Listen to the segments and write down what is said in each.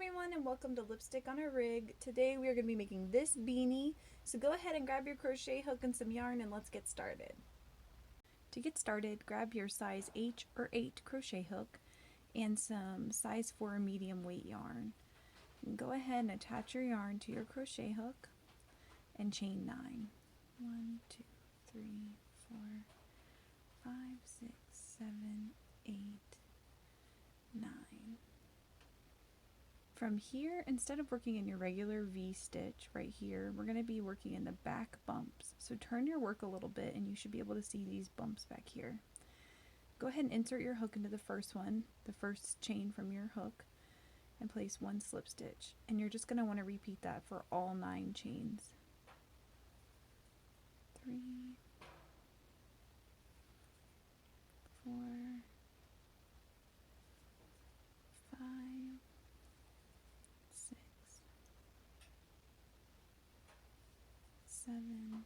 everyone and welcome to Lipstick on a Rig. Today we are going to be making this beanie, so go ahead and grab your crochet hook and some yarn and let's get started. To get started, grab your size H or 8 crochet hook and some size 4 medium weight yarn. And go ahead and attach your yarn to your crochet hook and chain 9. 1, 2, 3, 4, 5, 6, 7, 8, 9. From here, instead of working in your regular V-stitch right here, we're going to be working in the back bumps. So turn your work a little bit and you should be able to see these bumps back here. Go ahead and insert your hook into the first one, the first chain from your hook, and place 1 slip stitch. And you're just going to want to repeat that for all 9 chains. 3, 4, 5, 6, 7,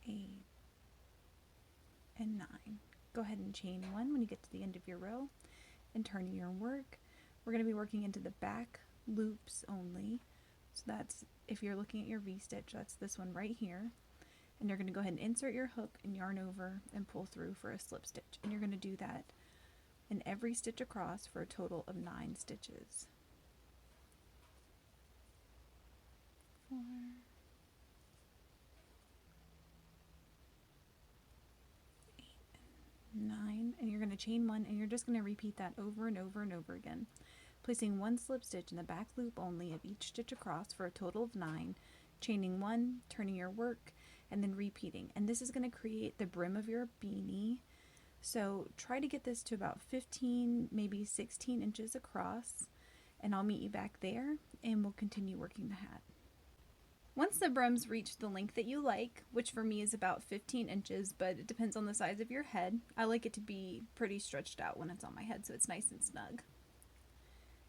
8, and 9. Go ahead and chain 1 when you get to the end of your row and turn your work. We're going to be working into the back loops only. So that's, if you're looking at your V-stitch, that's this one right here. And you're going to go ahead and insert your hook and yarn over and pull through for a slip stitch. And you're going to do that in every stitch across for a total of 9 stitches. 4, 8, 9, and you're going to chain 1 and you're just going to repeat that over and over and over again, placing 1 slip stitch in the back loop only of each stitch across for a total of 9, chaining 1, turning your work, and then repeating. And this is going to create the brim of your beanie. So try to get this to about 15, maybe 16 inches across, and I'll meet you back there and we'll continue working the hat. Once the brims reach the length that you like, which for me is about 15 inches, but it depends on the size of your head. I like it to be pretty stretched out when it's on my head so it's nice and snug.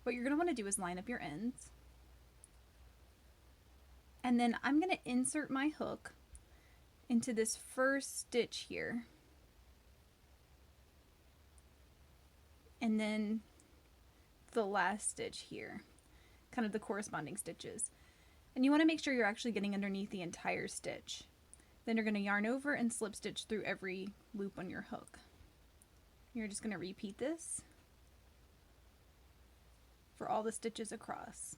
What you're going to want to do is line up your ends. And then I'm going to insert my hook into this first stitch here. And then the last stitch here, kind of the corresponding stitches. And you want to make sure you're actually getting underneath the entire stitch. Then you're going to yarn over and slip stitch through every loop on your hook. You're just going to repeat this for all the stitches across.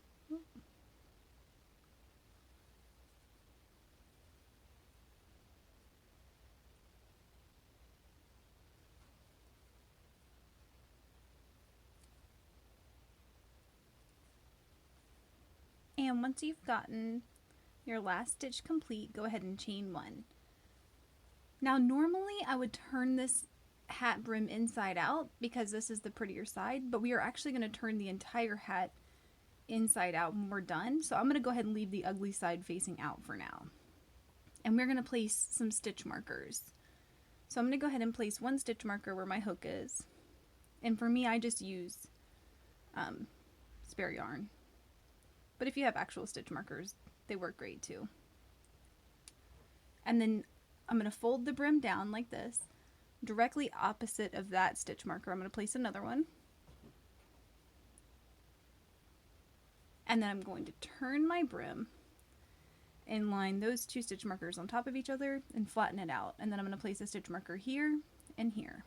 And once you've gotten your last stitch complete, go ahead and chain 1. Now normally I would turn this hat brim inside out because this is the prettier side, but we are actually going to turn the entire hat inside out when we're done. So I'm going to go ahead and leave the ugly side facing out for now. And we're going to place some stitch markers. So I'm going to go ahead and place 1 stitch marker where my hook is. And for me, I just use spare yarn. But if you have actual stitch markers, they work great too. And then I'm going to fold the brim down like this. Directly opposite of that stitch marker, I'm going to place another one. And then I'm going to turn my brim and line those 2 stitch markers on top of each other and flatten it out. And then I'm going to place a stitch marker here and here.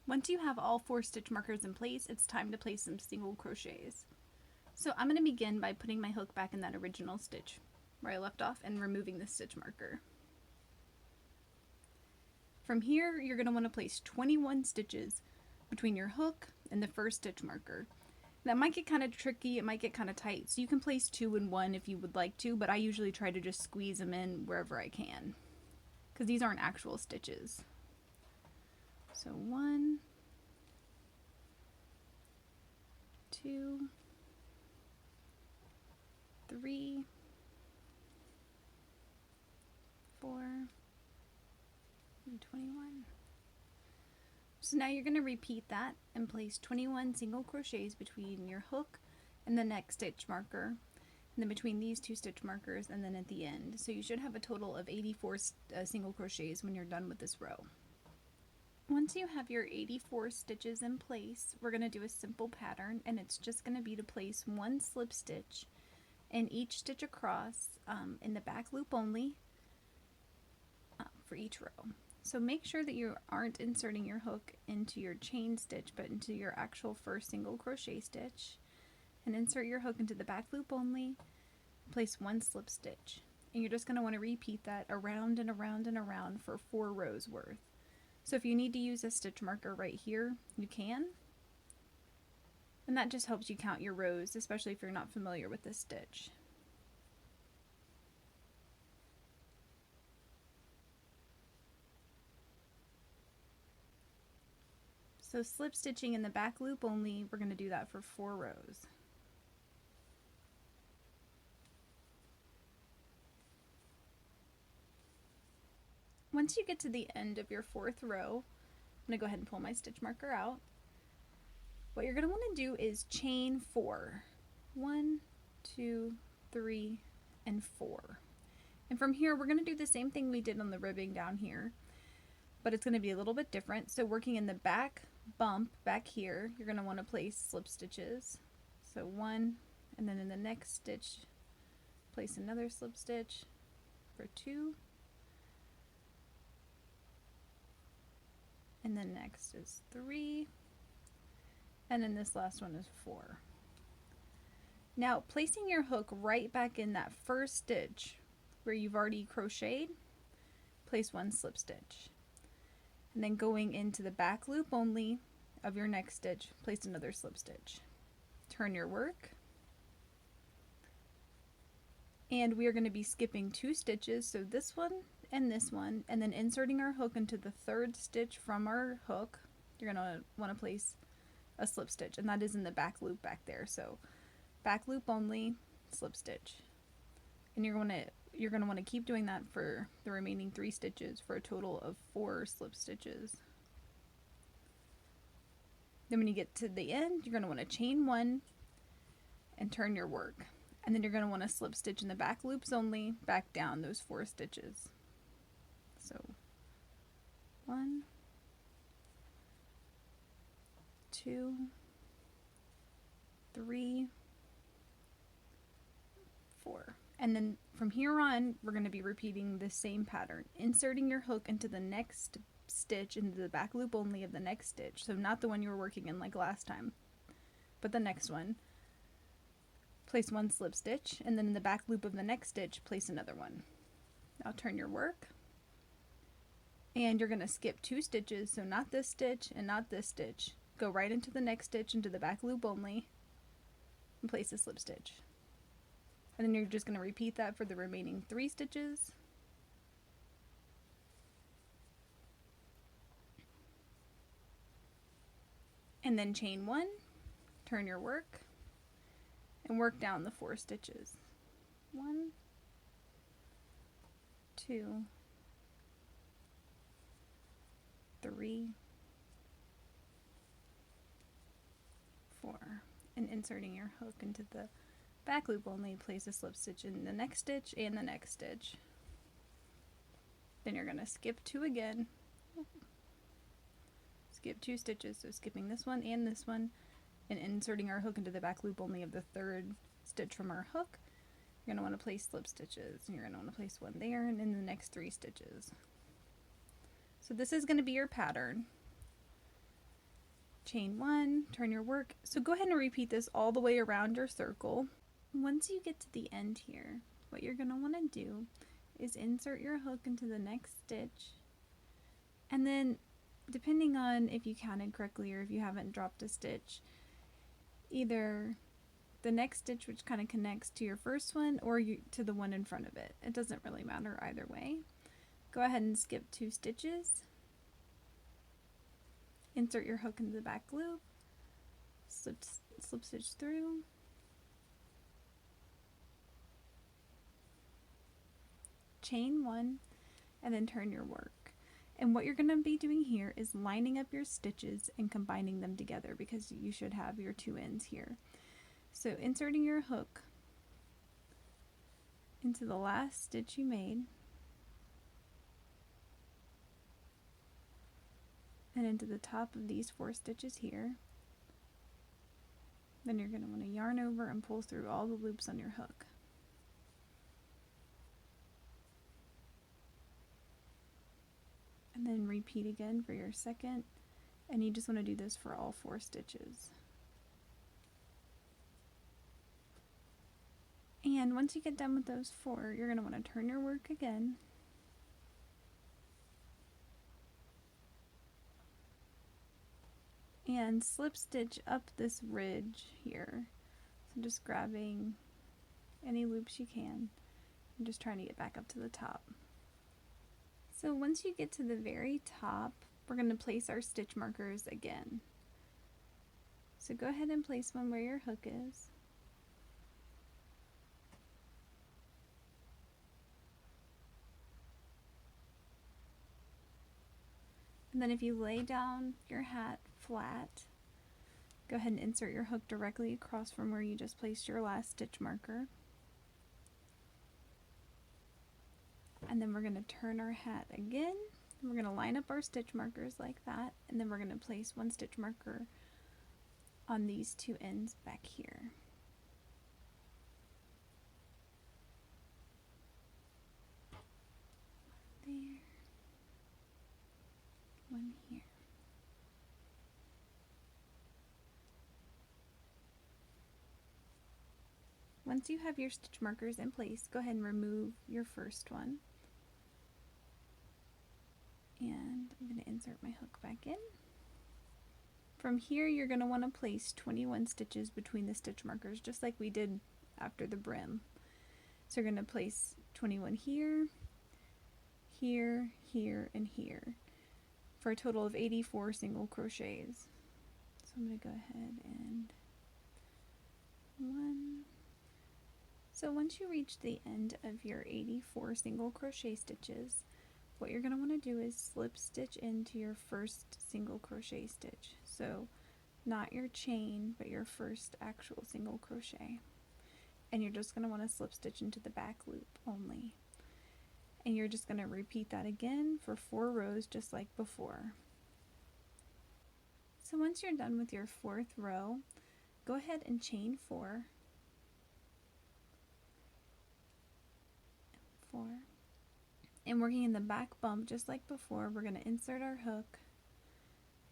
Once you have all 4 stitch markers in place, it's time to place some single crochets. So I'm going to begin by putting my hook back in that original stitch where I left off and removing the stitch marker. From here, you're going to want to place 21 stitches between your hook and the first stitch marker. That might get kind of tricky, it might get kind of tight, so you can place 2 and 1 if you would like to, but I usually try to just squeeze them in wherever I can, because these aren't actual stitches. So 1, 2, 3, 4, and 21. So now you're going to repeat that and place 21 single crochets between your hook and the next stitch marker, and then between these two stitch markers, and then at the end. So you should have a total of 84 single crochets when you're done with this row. Once you have your 84 stitches in place, we're going to do a simple pattern, and it's just going to be to place one slip stitch in each stitch across in the back loop only for each row. So make sure that you aren't inserting your hook into your chain stitch, but into your actual first single crochet stitch, and insert your hook into the back loop only. Place one slip stitch, and you're just going to want to repeat that around and around and around for 4 rows worth. So if you need to use a stitch marker right here, you can, and that just helps you count your rows, especially if you're not familiar with this stitch. So slip stitching in the back loop only, we're going to do that for 4 rows. Once you get to the end of your 4th row, I'm going to go ahead and pull my stitch marker out. What you're going to want to do is chain 4. 1, 2, 3, and 4. And from here, we're going to do the same thing we did on the ribbing down here, but it's going to be a little bit different. So working in the back bump back here, you're going to want to place slip stitches. So 1, and then in the next stitch, place another slip stitch for 2. And then next is 3. And then this last one is 4. Now, placing your hook right back in that first stitch where you've already crocheted, place one slip stitch. And then going into the back loop only of your next stitch, place another slip stitch. Turn your work. And we are going to be skipping 2 stitches, so this one, and then inserting our hook into the 3rd stitch from our hook. You're going to want to place a slip stitch, and that is in the back loop back there. So back loop only, slip stitch. And you're going to want to keep doing that for the remaining 3 stitches for a total of 4 slip stitches. Then when you get to the end, you're going to want to chain 1 and turn your work. And then you're going to want to slip stitch in the back loops only, back down those 4 stitches. So 1, 2, 3, 4. And then from here on, we're going to be repeating the same pattern, inserting your hook into the next stitch into the back loop only of the next stitch. So not the one you were working in like last time, but the next one. Place one slip stitch, and then in the back loop of the next stitch, place another one. Now turn your work, and you're going to skip 2 stitches, so not this stitch and not this stitch. Go right into the next stitch into the back loop only, and place a slip stitch. And then you're just going to repeat that for the remaining 3 stitches. And then chain 1, turn your work, and work down the 4 stitches. 1, 2, 3, 4. And inserting your hook into the back loop only, place a slip stitch in the next stitch and the next stitch. Then you're going to skip 2 again. Skip 2 stitches, so skipping this one, and inserting our hook into the back loop only of the 3rd stitch from our hook. You're going to want to place slip stitches, and you're going to want to place 1 there and in the next 3 stitches. So this is going to be your pattern. Chain 1, turn your work. So go ahead and repeat this all the way around your circle. Once you get to the end here, what you're going to want to do is insert your hook into the next stitch, and then depending on if you counted correctly or if you haven't dropped a stitch, either the next stitch, which kind of connects to your first one, or to the one in front of it. It doesn't really matter either way. Go ahead and skip 2 stitches. Insert your hook into the back loop, slip stitch through, chain 1, and then turn your work. And what you're going to be doing here is lining up your stitches and combining them together, because you should have your two ends here. So inserting your hook into the last stitch you made, and into the top of these 4 stitches here. Then you're going to want to yarn over and pull through all the loops on your hook. And then repeat again for your second, and you just want to do this for all 4 stitches. And once you get done with those 4, you're going to want to turn your work again. And slip stitch up this ridge here. So just grabbing any loops you can and just trying to get back up to the top. So once you get to the very top, we're going to place our stitch markers again. So go ahead and place one where your hook is. And then if you lay down your hat flat, go ahead and insert your hook directly across from where you just placed your last stitch marker. And then we're going to turn our hat again. We're going to line up our stitch markers like that, and then we're going to place one stitch marker on these 2 ends back here. There. One here. Once you have your stitch markers in place, go ahead and remove your first one. And I'm going to insert my hook back in. From here, you're going to want to place 21 stitches between the stitch markers, just like we did after the brim. So you're going to place 21 here, here, here, and here, for a total of 84 single crochets. So I'm going to go ahead and 1. So once you reach the end of your 84 single crochet stitches, what you're going to want to do is slip stitch into your first single crochet stitch. So not your chain, but your first actual single crochet. And you're just going to want to slip stitch into the back loop only. And you're just going to repeat that again for 4 rows just like before. So once you're done with your 4th row, go ahead and chain 4. 4. And working in the back bump just like before, we're going to insert our hook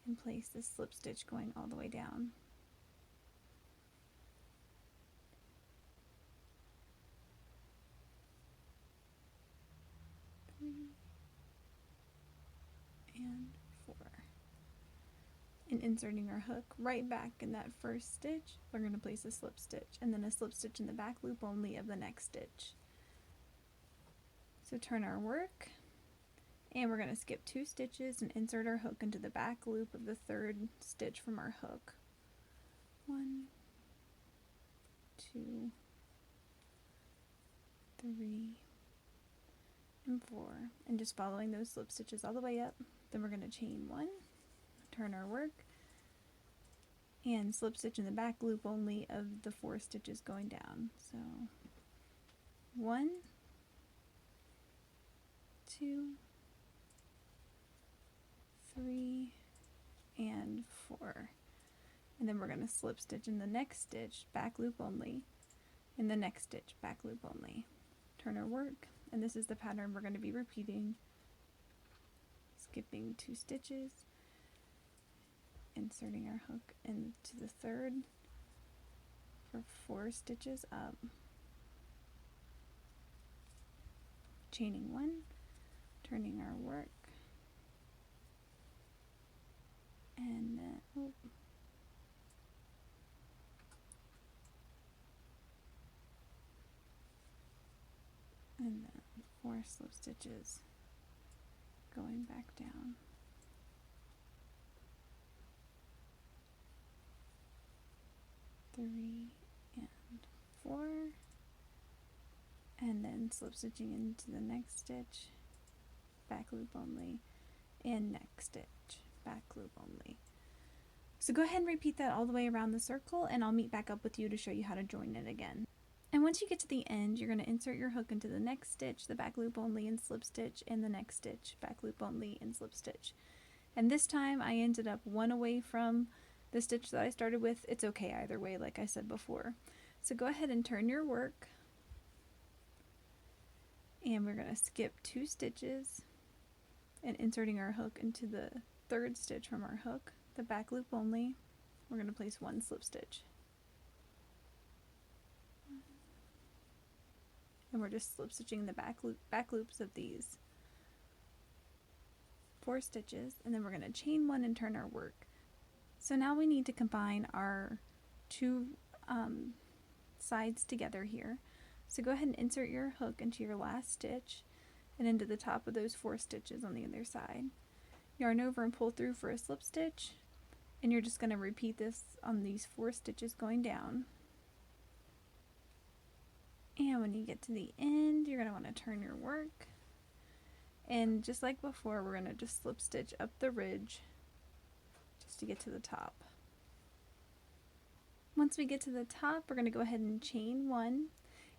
and place this slip stitch going all the way down. And 4. And inserting our hook right back in that first stitch, we're going to place a slip stitch and then a slip stitch in the back loop only of the next stitch. So turn our work, and we're going to skip 2 stitches and insert our hook into the back loop of the 3rd stitch from our hook. 1, 2, 3, and 4, and just following those slip stitches all the way up. Then we're going to chain 1, turn our work, and slip stitch in the back loop only of the 4 stitches going down. So 1, 2, 3, and 4. And then we're going to slip stitch in the next stitch, back loop only, in the next stitch, back loop only. Turn our work, and this is the pattern we're going to be repeating. Skipping 2 stitches, inserting our hook into the 3rd for 4 stitches up, chaining 1, turning our work, and then and then 4 slip stitches going back down. 3 and 4, and then slip stitching into the next stitch, back loop only, and next stitch, back loop only. So go ahead and repeat that all the way around the circle, and I'll meet back up with you to show you how to join it again. And once you get to the end, you're going to insert your hook into the next stitch, the back loop only and slip stitch, and the next stitch, back loop only and slip stitch. And this time I ended up one away from the stitch that I started with. It's okay either way, like I said before. So go ahead and turn your work, and we're going to skip 2 stitches and inserting our hook into the third stitch from our hook, the back loop only. We're going to place 1 slip stitch. And we're just slip stitching the back loops of these 4 stitches, and then we're going to chain 1 and turn our work. So now we need to combine our 2 sides together here. So go ahead and insert your hook into your last stitch and into the top of those 4 stitches on the other side. Yarn over and pull through for a slip stitch, and you're just going to repeat this on these 4 stitches going down. And when you get to the end, you're going to want to turn your work, and just like before, we're going to just slip stitch up the ridge just to get to the top. Once we get to the top, we're going to go ahead and chain 1,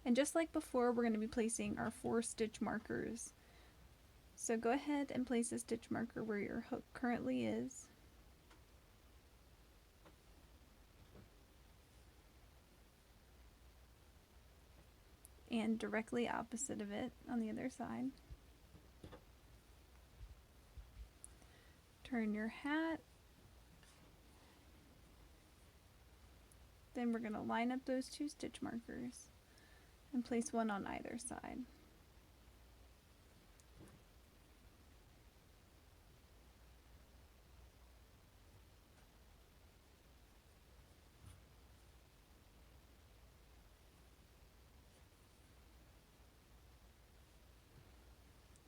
and just like before, we're going to be placing our 4 stitch markers. So go ahead and place a stitch marker where your hook currently is. And directly opposite of it on the other side. Turn your hat. Then we're going to line up those 2 stitch markers and place 1 on either side.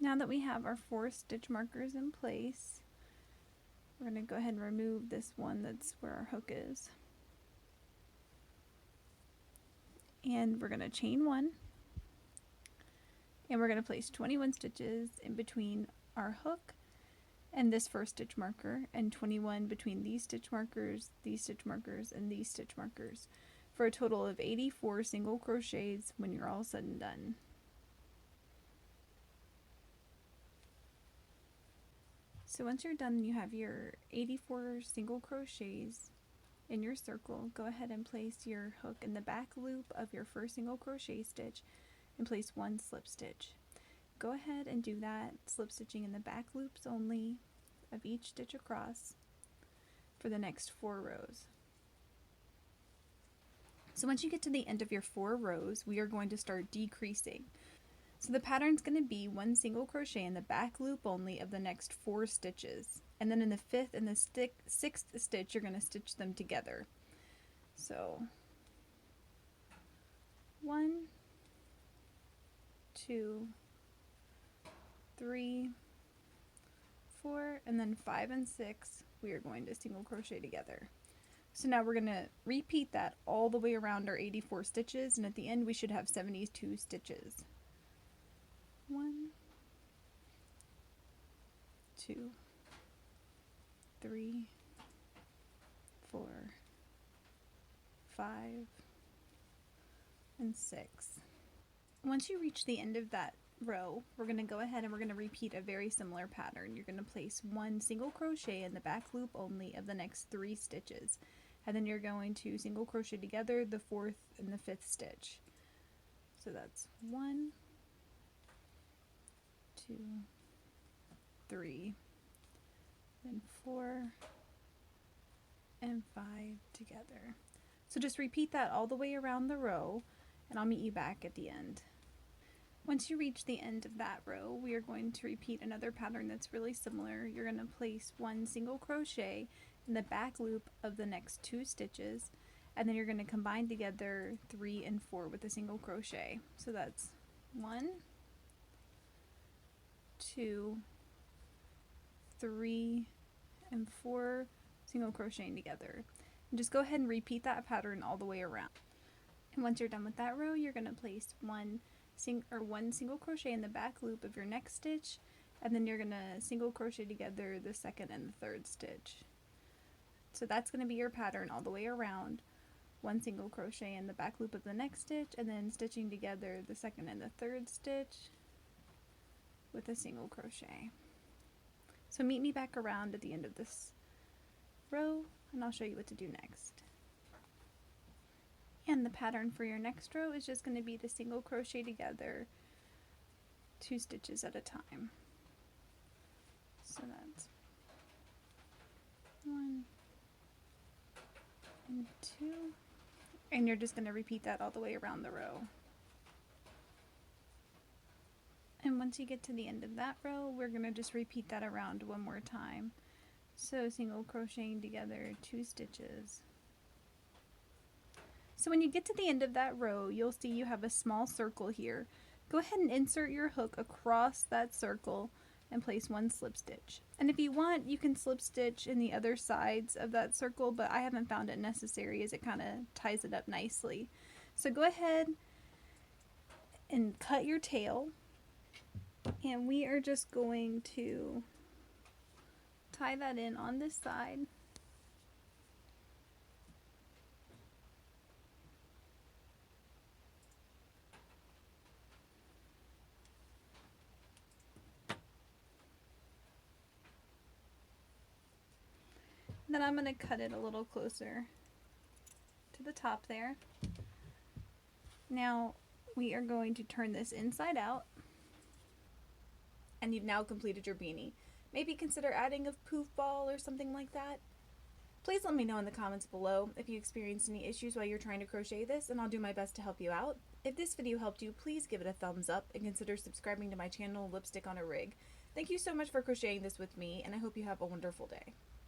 Now that we have our 4 stitch markers in place, we're going to go ahead and remove this one that's where our hook is. And we're going to chain 1, and we're going to place 21 stitches in between our hook and this first stitch marker, and 21 between these stitch markers, and these stitch markers, for a total of 84 single crochets when you're all said and done. So once you're done, you have your 84 single crochets in your circle. Go ahead and place your hook in the back loop of your first single crochet stitch and place 1 slip stitch. Go ahead and do that, slip stitching in the back loops only of each stitch across for the next 4 rows. So once you get to the end of your 4 rows, we are going to start decreasing. So the pattern's going to be 1 single crochet in the back loop only of the next 4 stitches. And then in the 5th and the 6th stitch, you're going to stitch them together. So 1, 2, 3, 4, and then 5 and 6, we are going to single crochet together. So now we're going to repeat that all the way around our 84 stitches, and at the end we should have 72 stitches. 1, 2, 3, 4, 5, and 6. Once you reach the end of that row, we're going to go ahead and we're going to repeat a very similar pattern. You're going to place 1 single crochet in the back loop only of the next 3 stitches, and then you're going to single crochet together the 4th and the 5th stitch. So that's 1, 2, 3, then 4, and 5 together. So just repeat that all the way around the row, and I'll meet you back at the end. Once you reach the end of that row, we are going to repeat another pattern that's really similar. You're going to place 1 single crochet in the back loop of the next 2 stitches, and then you're going to combine together 3 and 4 with a single crochet. So that's 1, 2, 3, and 4 single crocheting together. And just go ahead and repeat that pattern all the way around. And once you're done with that row, you're going to place one single crochet in the back loop of your next stitch, and then you're going to single crochet together the second and the third stitch. So that's going to be your pattern all the way around. One single crochet in the back loop of the next stitch, and then stitching together the second and the third stitch with a single crochet. So meet me back around at the end of this row, and I'll show you what to do next. And the pattern for your next row is just going to be to single crochet together 2 stitches at a time. So that's 1 and 2, and you're just going to repeat that all the way around the row. And once you get to the end of that row, we're going to just repeat that around one more time. So single crocheting together 2 stitches. So when you get to the end of that row, you'll see you have a small circle here. Go ahead and insert your hook across that circle and place 1 slip stitch. And if you want, you can slip stitch in the other sides of that circle, but I haven't found it necessary as it kind of ties it up nicely. So go ahead and cut your tail, and we are just going to tie that in on this side. Then I'm going to cut it a little closer to the top there. Now we are going to turn this inside out, and you've now completed your beanie. Maybe consider adding a poof ball or something like that. Please let me know in the comments below if you experienced any issues while you're trying to crochet this, and I'll do my best to help you out. If this video helped you, please give it a thumbs up and consider subscribing to my channel, Lipstick on a Rig. Thank you so much for crocheting this with me, and I hope you have a wonderful day.